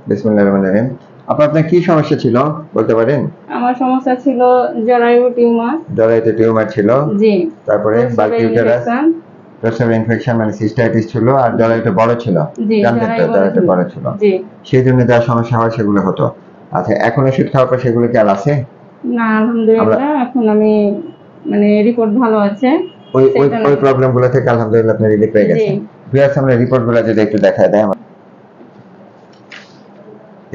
বিসমিল্লাহির রহমানির রহিম। আপনার কি সমস্যা ছিল বলতে পারেন? আমার সমস্যা ছিল জরায়ু টিউমার। জরায়ুতে টিউমার ছিল। জি। তারপরে বাল্কি ইউটেরাস, ইনফেকশন। প্রস্রাব ইনফেকশন মানে সিস্টাইটিস ছিল আর জরায়ুটা বড় ছিল। জি, জানতেন তো জরায়ুটা বড় ছিল। জি। সেই জন্য যা সমস্যা হয় সেগুলো হতো। আচ্ছা, এখন ওষুধ খাওয়ার পর সেগুলো কি আর আছে? না, আলহামদুলিল্লাহ এখন আমি মানে রিপোর্ট ভালো আছে। ওই প্রবলেমগুলো থেকে আলহামদুলিল্লাহ আপনি রিলিফ পেয়ে গেছেন। ভিউয়ার্স, আমরা রিপোর্টগুলো যদি একটু দেখায় দেয়।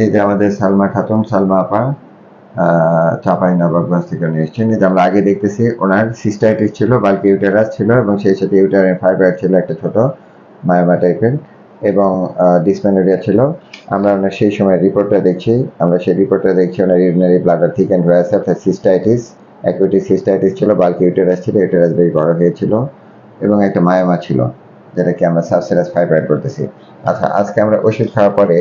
এই যে আমাদের সালমা খাতুন, সালমা আপা চাঁপাইনবাবগঞ্জ থেকে নিয়ে এসেছেন। যে আমরা আগে দেখতেছি ওনার সিস্টাইটিস ছিল, বাল্কি ইউটেরাস ছিল এবং সেই সাথে ইউটেরাইন ফাইব্রয়েড ছিল একটা ছোট মায়োমা টাইপের এবং ডিসমেনোরিয়া ছিল। আমরা ওনার সেই সময় রিপোর্টটা দেখছি। আমরা সেই রিপোর্টটা দেখছি ওনার ইউরিনারি ব্লাডার থিক অ্যান্ড হয়ে আছে অর্থাৎ সিস্টাইটিস, অ্যাকুইটিক সিস্টাইটিস ছিল, বাল্কি ইউটেরাস ছিল, ইউটেরাস বেশ বড় হয়েছিল এবং একটা মায়োমা ছিল যেটাকে আমরা সাবসেরাস ফাইব্রয়েড করতেছি। আচ্ছা, আজকে আমরা ওষুধ খাওয়ার পরে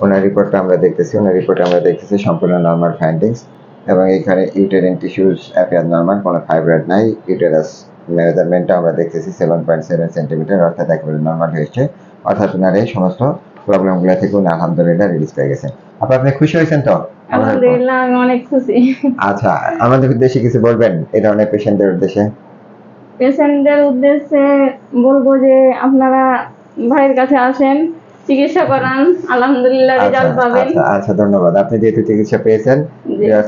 ওনার রিপোর্টটা আমরা দেখতেছি। ওনার রিপোর্টে আমরা দেখতেছি সম্পূর্ণ নরমাল ফাইন্ডিংস এবং এখানে ইউটেরিন টিস্যুস অ্যাপিয়ার নরমাল, কোনো ফাইব্রয়েড নাই। ইউটেরাস মেজারমেন্টটা আমরা দেখতেছি 7.7 সেন্টিমিটার, অর্থাৎ একেবারে নরমাল হয়েছে। অর্থাৎ ওনার এই সমস্ত প্রবলেমগুলো থেকে উনি আলহামদুলিল্লাহ রিলিজ পেয়ে গেছেন। আপনি খুশি হয়েছেন তো? আলহামদুলিল্লাহ আমি অনেক খুশি। আচ্ছা, আমাদের উদ্দেশ্যে কিছু বলবেন এই ধরনের পেশেন্টদের উদ্দেশ্যে? পেশেন্টদের উদ্দেশ্যে বলবো যে আপনারা ভাইয়ের কাছে আসেন, চিকিৎসা করান, আলহামদুলিল্লাহ রেজাল্ট পাবেন। আচ্ছা, ধন্যবাদ। আপনি যেহেতু চিকিৎসা পেয়েছেন,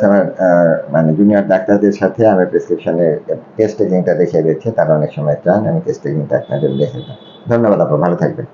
আমার মানে জুনিয়র ডাক্তারদের সাথে আমি প্রেসক্রিপশনে টেস্ট টেকিংটা দেখিয়ে দিচ্ছি। তারা অনেক সময় চান আমি টেস্ট টেকিংটা আপনাদের দেখে দিই। ধন্যবাদ আপু, ভালো থাকবেন।